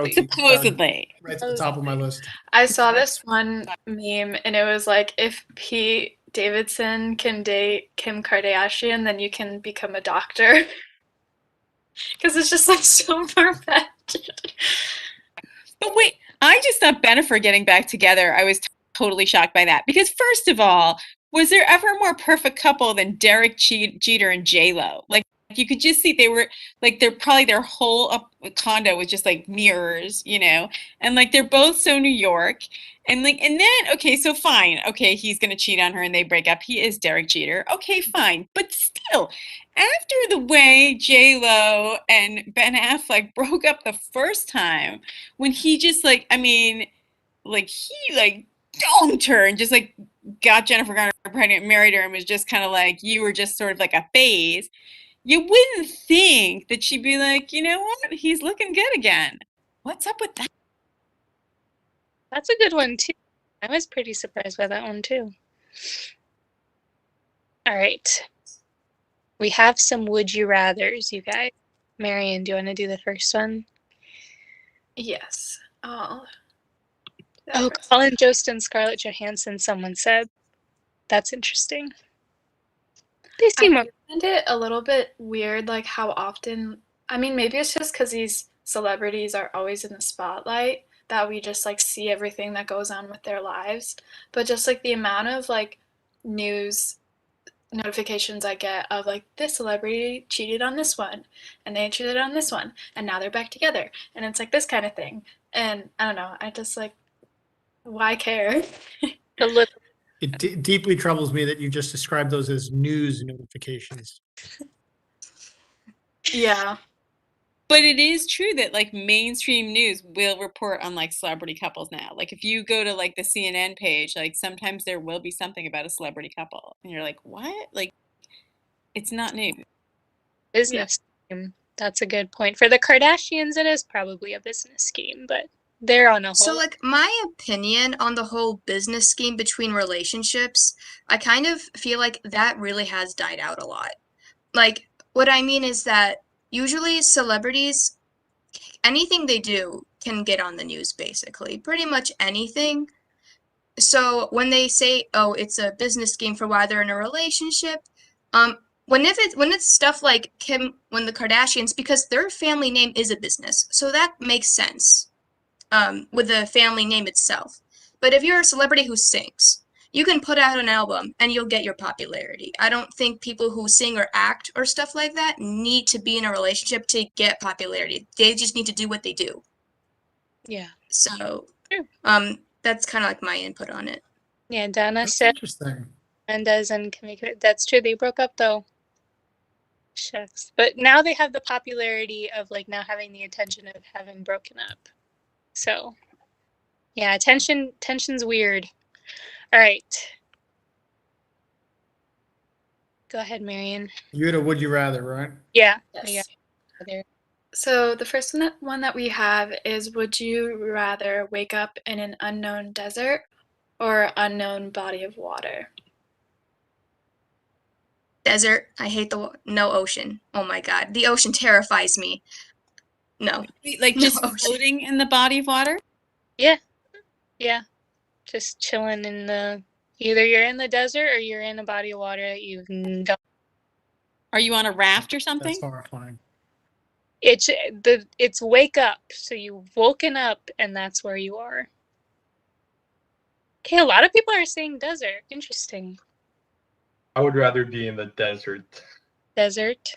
Right to the top of my list. I saw this one meme and it was like, if Pete Davidson can date Kim Kardashian, then you can become a doctor. Because it's just like so far-fetched. But wait, I just thought Bennifer getting back together, I was totally shocked by that. Because first of all, was there ever a more perfect couple than Derek Jeter and J-Lo? Like, you could just see they were like, their whole condo was just like mirrors, you know, and like they're both so New York, and then okay, so fine, okay, he's gonna cheat on her and they break up. He is Derek Jeter, okay, fine, but still, after the way J-Lo and Ben Affleck broke up the first time, when he just like, I mean, like he like dumped her and just like got Jennifer Garner pregnant, married her, and was just kind of like, you were just sort of like a phase, you wouldn't think that she'd be like, you know what, he's looking good again. What's up with that? That's a good one too. I was pretty surprised by that one too. All right. We have some would you rathers, you guys. Marion, do you want to do the first one? Yes. Oh. Oh, Colin Jost and Scarlett Johansson, someone said. That's interesting. They seem I find it a little bit weird, like how often, I mean, maybe it's just because these celebrities are always in the spotlight that we just like see everything that goes on with their lives. But just like the amount of like news notifications I get of like this celebrity cheated on this one and they cheated on this one and now they're back together. And it's like this kind of thing. And I don't know, I just like, why care? a little. It deeply troubles me that you just described those as news notifications. Yeah. But it is true that like mainstream news will report on like celebrity couples now. Like if you go to like the CNN page, like sometimes there will be something about a celebrity couple and you're like, what? Like it's not new. Business scheme. That's a good point. For the Kardashians, it is probably a business scheme, but they're on a whole. So, like, my opinion on the whole business scheme between relationships, I kind of feel like that really has died out a lot. Like, what I mean is that usually celebrities, anything they do can get on the news, basically. Pretty much anything. So when they say, oh, it's a business scheme for why they're in a relationship, when it's stuff like Kim, when the Kardashians, because their family name is a business, so that makes sense. With the family name itself. But if you're a celebrity who sings, you can put out an album and you'll get your popularity. I don't think people who sing or act or stuff like that need to be in a relationship to get popularity. They just need to do what they do. Yeah. So, that's kind of like my input on it. Yeah, Donna That's said interesting. Mendez and Kamika. That's true. They broke up though. Shucks. But now they have the popularity of like now having the attention of having broken up. So, yeah, tension's weird. All right. Go ahead, Marion. You had a would you rather, right? Yeah. Yes. Yeah. So the first one that we have is, would you rather wake up in an unknown desert or unknown body of water? Desert. I hate no ocean. Oh my God. The ocean terrifies me. No. Like No just ocean. floating in the body of water? Yeah. Yeah. Just chilling in the, either you're in the desert or you're in a body of water that you've done. Are you on a raft or something? That's horrifying. It's wake up. So you've woken up and that's where you are. Okay, a lot of people are saying desert. Interesting. I would rather be in the desert. Desert.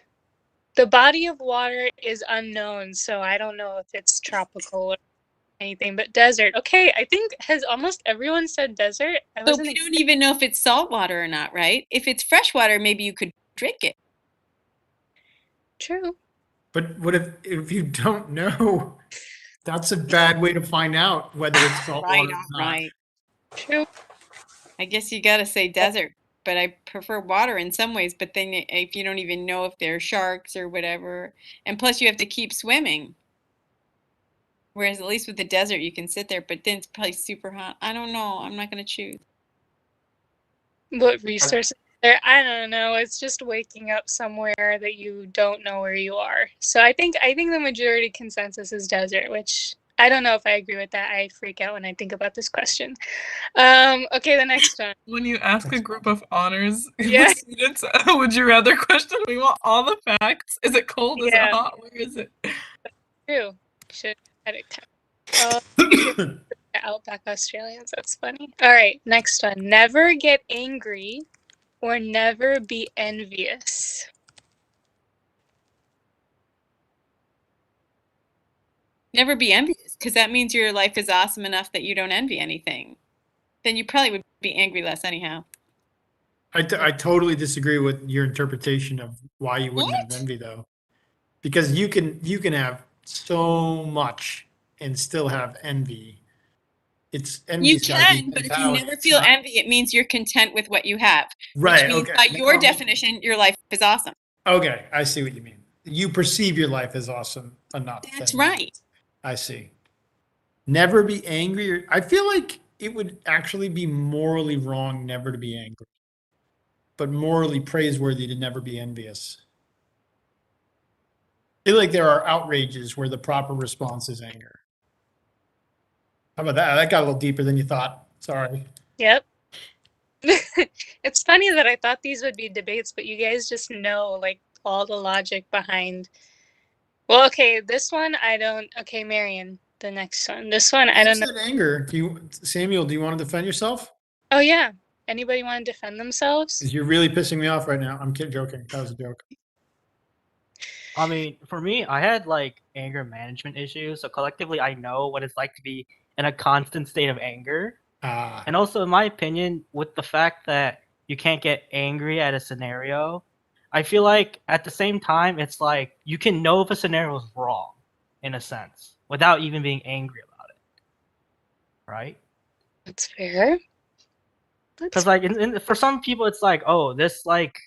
The body of water is unknown, so I don't know if it's tropical or anything, but desert. Okay, I think has almost everyone said desert? So we don't even know if it's salt water or not, right? If it's fresh water, maybe you could drink it. True. But what if you don't know? That's a bad way to find out whether it's salt water or not. Right. True. I guess you got to say desert, but I prefer water in some ways. But then if you don't even know if there are sharks or whatever, and plus you have to keep swimming. Whereas at least with the desert, you can sit there, but then it's probably super hot. I don't know. I'm not going to choose. What resources there? I don't know. It's just waking up somewhere that you don't know where you are. So I think the majority consensus is desert, which I don't know if I agree with that. I freak out when I think about this question. Okay, the next one. When you ask a group of honors Yeah. students, would you rather question? We want all the facts. Is it cold? Is it Yeah. hot? Where is it? True. Should edit. Outback Australians. That's funny. All right, next one. Never get angry or never be envious. Never be envious, because that means your life is awesome enough that you don't envy anything. Then you probably would be angry less anyhow. I totally disagree with your interpretation of why you wouldn't have envy, though, because you can have so much and still have envy. It's You envy's gotta be can, but if you mentality. never It's feel not- envy, it means you're content with what you have. Right, Which means okay. by your Now- definition, your life is awesome. Okay, I see what you mean. You perceive your life as awesome enough. That's then. right. I see. Never be angry. I feel like it would actually be morally wrong never to be angry, but morally praiseworthy to never be envious. I feel like there are outrages where the proper response is anger. How about that? That got a little deeper than you thought. Sorry. Yep. It's funny that I thought these would be debates, but you guys just know like all the logic behind. Well, okay, this one I don't. Okay, Marion, the next one. This one I don't know. Said anger. Samuel, do you want to defend yourself? Oh yeah. Anybody want to defend themselves? Because you're really pissing me off right now. I'm joking. That was a joke. I mean, for me, I had like anger management issues. So collectively, I know what it's like to be in a constant state of anger. And also, in my opinion, with the fact that you can't get angry at a scenario, I feel like at the same time, it's like you can know if a scenario is wrong, in a sense, without even being angry about it. Right? That's fair. Because like for some people, it's like, oh, this like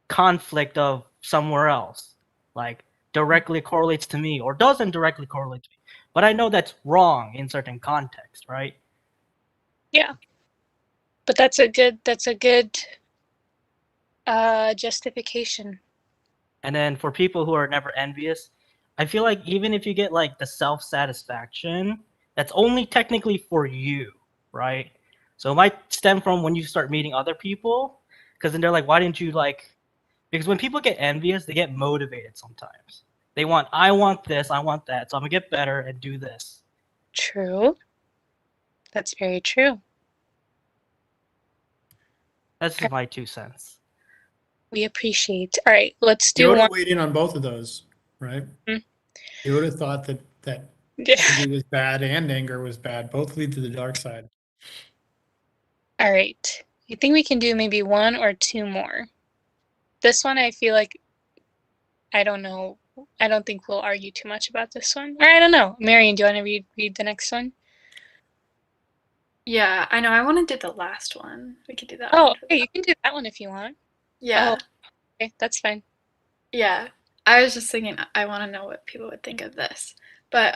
conflict of somewhere else, like directly correlates to me or doesn't directly correlate to me. But I know that's wrong in certain contexts, right? Yeah. But that's a good justification. And then for people who are never envious, I feel like even if you get like the self-satisfaction, that's only technically for you, right? So it might stem from when you start meeting other people, because then they're like, why didn't you like, because when people get envious, they get motivated sometimes. They want, I want this, I want that, so I'm gonna get better and do this. True. That's very true. That's just my 2 cents. We appreciate. All right, let's do Yoda one. weighed in on both of those, right? Hmm. Yoda thought that Yeah. envy was bad and anger was bad. Both lead to the dark side. All right. I think we can do maybe one or two more. This one, I feel like, I don't know. I don't think we'll argue too much about this one. Or I don't know. Marion, do you want to read the next one? Yeah, I know. I want to do the last one. We could do that Oh, one. okay, you can do that one if you want. Yeah. Oh, okay, that's fine. Yeah. I was just thinking, I want to know what people would think of this. But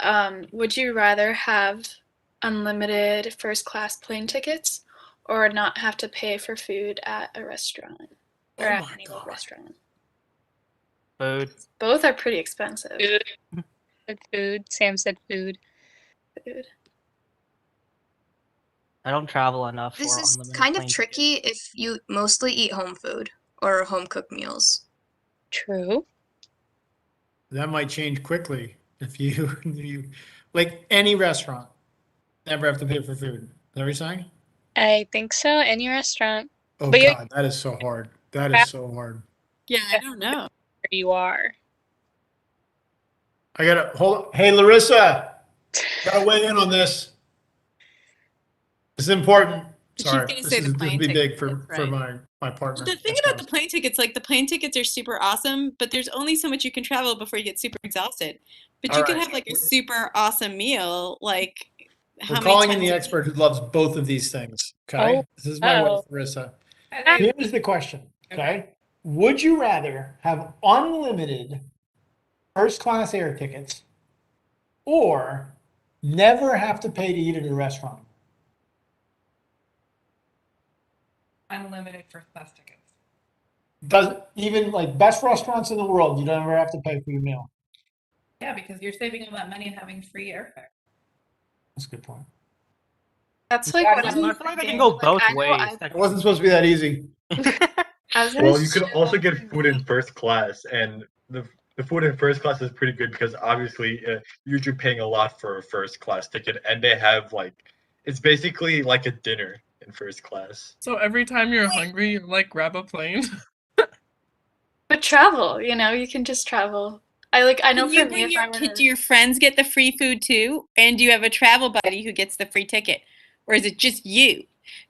would you rather have unlimited first class plane tickets or not have to pay for food at a restaurant or Oh at my any God. restaurant? Food. Both are pretty expensive. Food. Said food. Sam said food. Food. I don't travel enough This for is unlimited kind of plane tricky if you mostly eat home food or home cooked meals. True. That might change quickly if you like any restaurant, never have to pay for food. Is that what you're saying? I think so. Any restaurant. Oh But God, that is so hard. That is so hard. Yeah, I don't know. where you are. I gotta hold. Hey, Larissa, gotta weigh in on this. This is important. She's Sorry, gonna this say the will plane be big ticket, for that's right. my partner. The thing about the plane tickets, like the plane tickets are super awesome, but there's only so much you can travel before you get super exhausted. But you All could right. have like a super awesome meal, like how We're many calling in times the a expert who loves both of these things. Okay, Oh, this is my wife, oh. Larissa. Here's the question. Okay, would you rather have unlimited first class air tickets or never have to pay to eat at a restaurant? Unlimited first class tickets. Does even like best restaurants in the world, you don't ever have to pay for your meal. Yeah, because you're saving all that money and having free airfare. That's a good point. That's like Yeah, what I I'm feel like they thinking. can go Like, both I know ways. It wasn't supposed to be that easy. I was gonna Well, you could say also one get thing food in first class, and the food in first class is pretty good because obviously you're paying a lot for a first class ticket, and they have like it's basically like a dinner in first class. So every time you're hungry, you like grab a plane. But travel, you can just travel. I know Can you for me, bring if your I were kid? Do to, your friends get the free food too? And do you have a travel buddy who gets the free ticket? Or is it just you?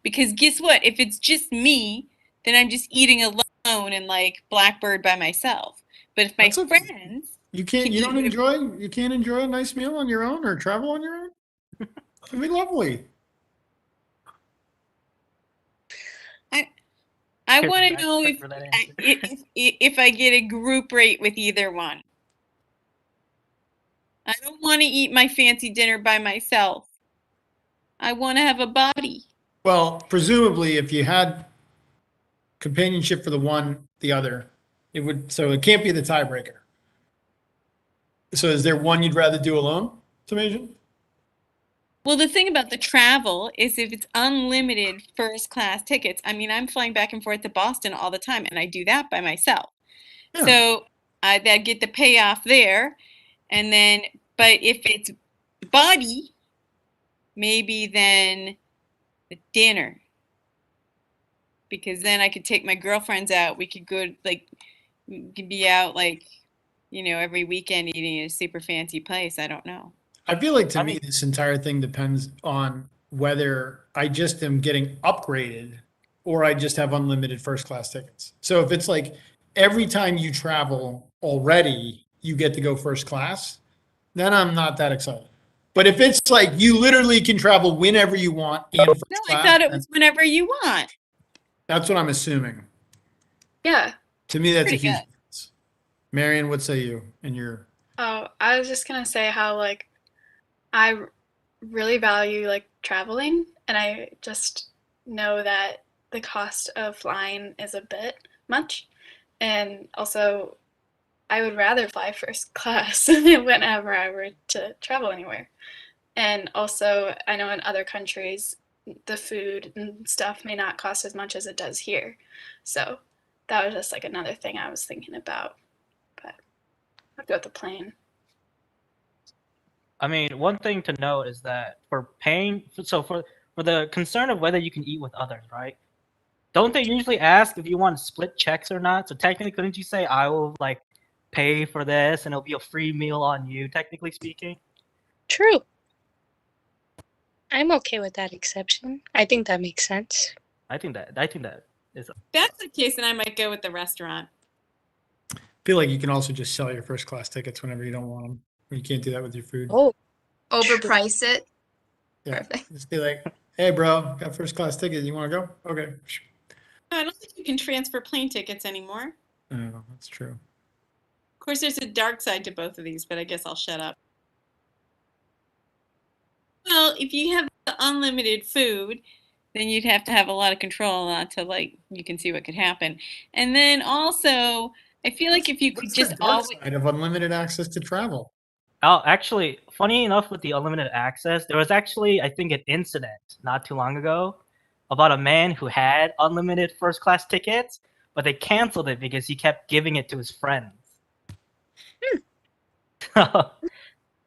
Because guess what? If it's just me, then I'm just eating alone and like Blackbird by myself. But if my That's okay. friends You can can't eat enjoy a nice meal on your own or travel on your own? It'd be lovely. I Here's want to my know answer for that answer. if I get a group rate with either one. I don't want to eat my fancy dinner by myself. I want to have a body. Well, presumably, if you had companionship for the one, the other, it would, so it can't be the tiebreaker. So is there one you'd rather do alone, Tamajan? Well, the thing about the travel is if it's unlimited first class tickets, I mean, I'm flying back and forth to Boston all the time, and I do that by myself. Yeah. So I that get the payoff there. And then, but if it's body, maybe then the dinner. Because then I could take my girlfriends out. We could go, like, we could be out, like, you know, every weekend eating at a super fancy place. I don't know. I feel like to me, this entire thing depends on whether I just am getting upgraded or I just have unlimited first class tickets. So if it's like every time you travel already, you get to go first class, then I'm not that excited. But if it's like you literally can travel whenever you want and first No, class, I thought it was whenever you want. that's what I'm assuming. Yeah. To me, that's a Pretty huge good. difference. Marion, what say you in your? Oh, I was just gonna say how like I really value like traveling, and I just know that the cost of flying is a bit much, and also I would rather fly first class whenever I were to travel anywhere. And also, I know in other countries, the food and stuff may not cost as much as it does here. So that was just like another thing I was thinking about. But I'd go with the plane. I mean, one thing to note is that for paying, so for the concern of whether you can eat with others, right? Don't they usually ask if you want to split checks or not? So technically, couldn't you say I will like pay for this and it'll be a free meal on you, technically speaking? True. I'm okay with that exception. I think that makes sense. I think that is. If that's the case, then I might go with the restaurant. I feel like you can also just sell your first class tickets whenever you don't want them. You can't do that with your food. Oh, Overprice it. Yeah. Perfect. Just be like, hey, bro, got first class ticket. You want to go? Okay. No, I don't think you can transfer plane tickets anymore. Oh, that's true. Of course, there's a dark side to both of these, but I guess I'll shut up. Well, if you have unlimited food, then you'd have to have a lot of control not to, like, you can see what could happen. And then also, I feel like if you could What's just the dark always side of unlimited access to travel? Oh, actually, funny enough with the unlimited access, there was actually, I think, an incident not too long ago about a man who had unlimited first class tickets, but they canceled it because he kept giving it to his friends.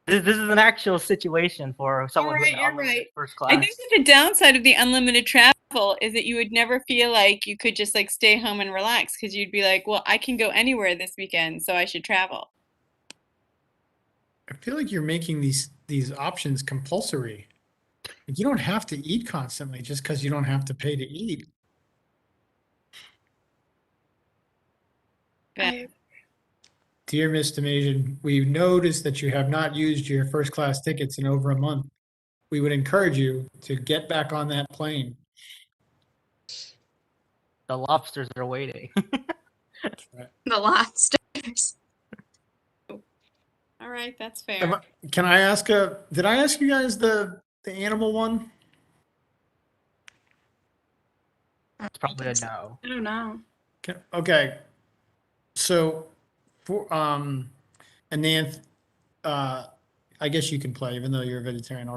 This is an actual situation for someone who had You're unlimited right. first I class. think that the downside of the unlimited travel is that you would never feel like you could just like stay home and relax because you'd be like, well, I can go anywhere this weekend, so I should travel. I feel like you're making these options compulsory. You don't have to eat constantly just because you don't have to pay to eat. Dear Miss Demasion, we've noticed that you have not used your first class tickets in over a month. We would encourage you to get back on that plane. The lobsters are waiting. The lobsters. All right, that's fair. Can I ask did I ask you guys the animal one? It's probably a no. I don't know. Okay. So for Ananth, I guess you can play even though you're a vegetarian.